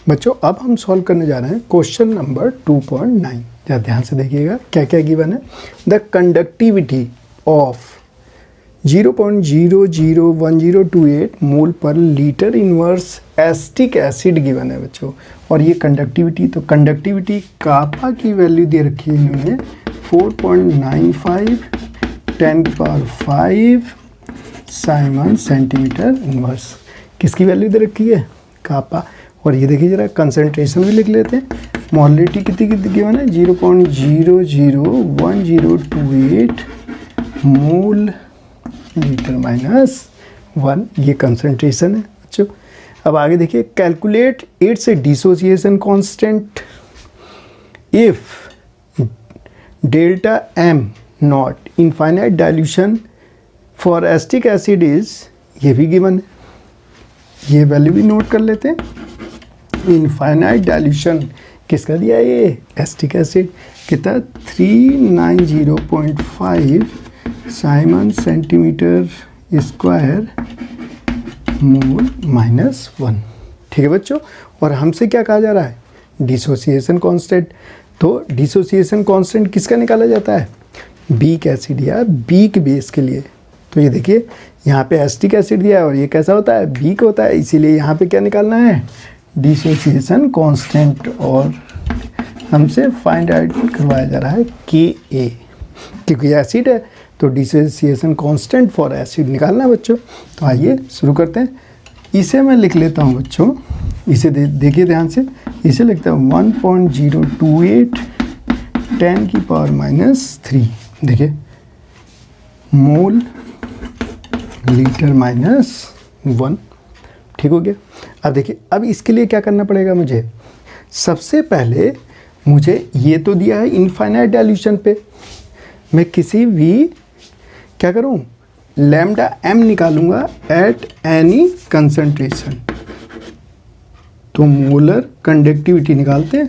बच्चों अब हम सॉल्व करने जा रहे हैं क्वेश्चन नंबर 2.9। जरा ध्यान से देखिएगा क्या क्या गिवन है। द कंडक्टिविटी ऑफ 0.001028 मोल पर litre inverse acetic acid given है बच्चों। और ये कंडक्टिविटी, तो कंडक्टिविटी कापा की वैल्यू दे रखी है इन्होंने 4.95 10⁵ साइमन सेंटीमीटर इनवर्स। किसकी वैल्यू दे रखी है? कापा। और ये देखिए जरा कंसंट्रेशन भी लिख लेते हैं। मोलिटी कितनी गिवन है? 0.001028 मोल लीटर -1, ये कंसंट्रेशन है बच्चों। अब आगे देखिए, calculate its dissociation constant if delta m not infinite dilution for acetic acid is, ये भी गिवन है, ये वैल्यू भी नोट कर लेते हैं। इनफाइनाइट डाइल्यूशन किसका दिया है? ये एसिटिक एसिड कितना? 390.5 साइमन सेंटीमीटर स्क्वायर मोल -1। ठीक है बच्चों। और हमसे क्या कहा जा रहा है? Dissociation constant. तो डिसोसिएशन कांस्टेंट किसका निकाला जाता है? वीक एसिड या वीक बेस के लिए। तो ये देखिए यहाँ पे एसिटिक एसिड दिया है और ये कैसा होता है? वीक होता है। इसीलिए यहाँ पे क्या निकालना है? Dissociation constant. और हमसे फाइंड आउट करवाया जा रहा है Ka, क्योंकि एसिड है तो डिसोसिएशन कांस्टेंट फॉर एसिड निकालना है बच्चों। तो आइए शुरू करते हैं। इसे मैं लिख लेता हूँ बच्चों, इसे देखिए ध्यान से, इसे लिखता हूँ 1.028 10⁻³ देखिए मोल लीटर -1। ठीक हो गया। अब देखिए, अब इसके लिए क्या करना पड़ेगा मुझे? सबसे पहले मुझे ये तो दिया है इनफाइनाइट डाइल्यूशन पे, मैं किसी भी क्या करूं? लैम्डा m निकालूंगा एट एनी कंसंट्रेशन। तो मोलर कंडक्टिविटी निकालते हैं,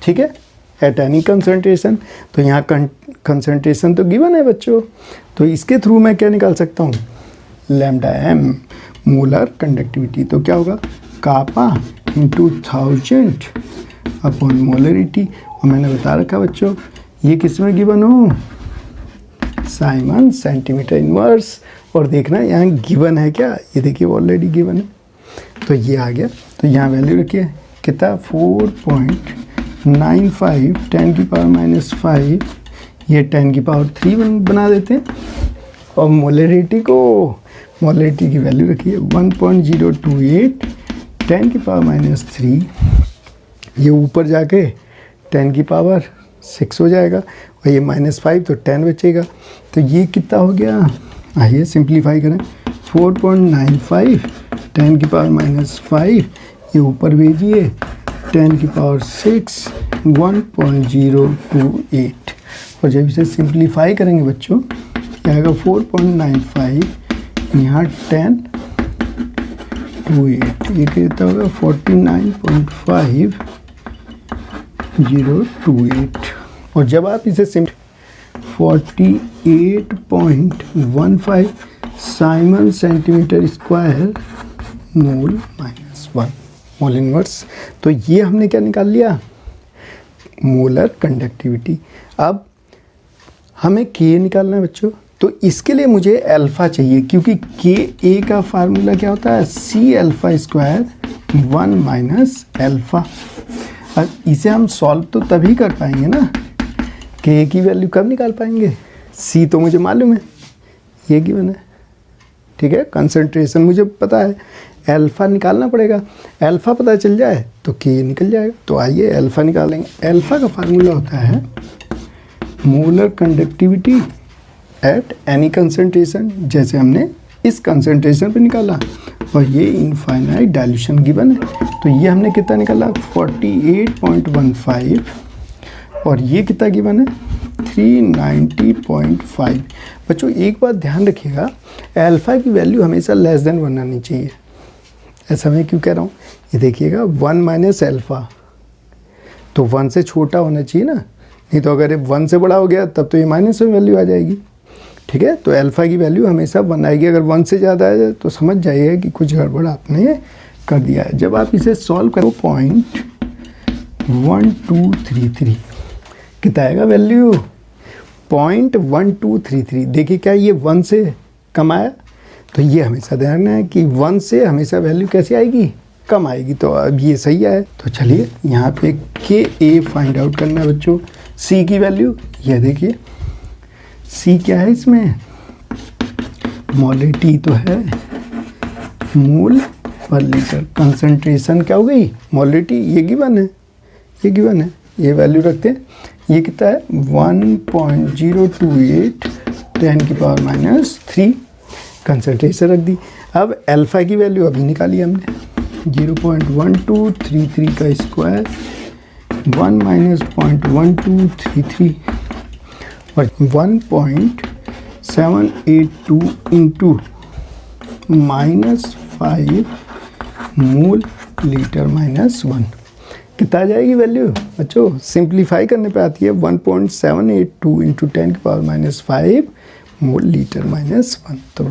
ठीक है, एट एनी कंसंट्रेशन। तो यहाँ कंसंट्रेशन तो गिवन है बच्चों, तो इसके थ्रू मैं क्या निकाल सकता हूँ? Lambda m molar conductivity. तो क्या होगा? Kappa into 1000 upon molarity. और मैंने बता रखा बच्चों ये किस में गिवन हो? Simon centimetre inverse. और देखना यहाँ गिवन है क्या? ये देखिए ऑलरेडी गिवन है, तो ये आ गया। तो यहाँ वैल्यू रखिए कितना? 4.95 10⁻⁵, ये 10³ बना देते हैं। और मोलरिटी की वैल्यू रखिए 1.028 10⁻⁻3, ये ऊपर जाके 10⁻⁶ हो जाएगा। और ये -5 तो 10 बचेगा। तो ये कितना हो गया? आइए सिंप्लीफाई करें। 4.95 10⁻⁵, ये ऊपर भेजिए 10�6 1.028। और जब इसे सिंप्लीफाई करेंगे बच्चों क्या आएगा? 4.95 यहाँ 10/8, ये कितना होगा? 49.5028। और जब आप इसे 48.15 Simon centimetre square mole -1 mole inverse. तो ये हमने क्या निकाल लिया? Molar conductivity. अब हमें Ka निकालना है बच्चों। तो इसके लिए मुझे अल्फ़ा चाहिए, क्योंकि Ka का फार्मूला क्या होता है? C⁴ 1 - alpha. अब इसे हम सॉल्व तो तभी कर पाएंगे ना, Ka की वैल्यू कब निकाल पाएंगे? C तो मुझे मालूम है, ये गिवन है, ठीक है। कंसंट्रेशन मुझे पता है, अल्फ़ा निकालना पड़ेगा। अल्फ़ा पता चल जाए तो Ka निकल जाएगा। तो आइए अल्फ़ा निकालेंगे। अल्फ़ा का फार्मूला होता है molar conductivity at any concentration, जैसे हमने इस कंसंट्रेशन पे निकाला। और ये इनफाइनाइट डाइल्यूशन गिवन है, तो ये हमने कितना निकाला? 48.15। और ये कितना गिवन है? 390.5। बच्चों एक बात ध्यान रखिएगा, अल्फ़ा की वैल्यू हमेशा <1 आनी चाहिए। ऐसा मैं क्यों कह रहा हूँ? ये देखिएगा 1 - अल्फ़ा, तो 1 से छोटा होना चाहिए ना, नहीं तो अगर 1 से बड़ा हो गया तब तो ये माइनस में वैल्यू आ जाएगी, ठीक है। तो अल्फ़ा की वैल्यू हमेशा 1 आएगी। अगर 1 से ज़्यादा है तो समझ जाइए कि कुछ गड़बड़ आपने कर दिया है। जब आप इसे सॉल्व करो 0.1233 कितना आएगा वैल्यू 0.1233। देखिए क्या ये 1 से कम आया, तो ये हमेशा ध्यान रखना है कि 1 से हमेशा वैल्यू कैसे आएगी, कम आएगी। तो अब ये सही है। तो चलिए यहाँ पे के ए फाइंड आउट करना है बच्चों। सी की वैल्यू ये देखिए, सी क्या है इसमें, मोलिटी तो है, मोल पर लीटर। कंसंट्रेशन क्या हो गई, मोलिटी, ये गिवन है, ये गिवन है, ये वैल्यू रखते हैं। ये कितना है 1.028 10⁻³ कंसंट्रेशन रख दी। अब अल्फा की वैल्यू अभी निकाली हमने, 0.1233 का स्क्वायर 1 - 0.1233 और 1.782 इंटू -5 मोल लीटर -1 कितना आ जाएगी वैल्यू बच्चों, सिंप्लीफाई करने पे आती है 1.782 इंटू 10⁻⁵ मोल लीटर -1। तो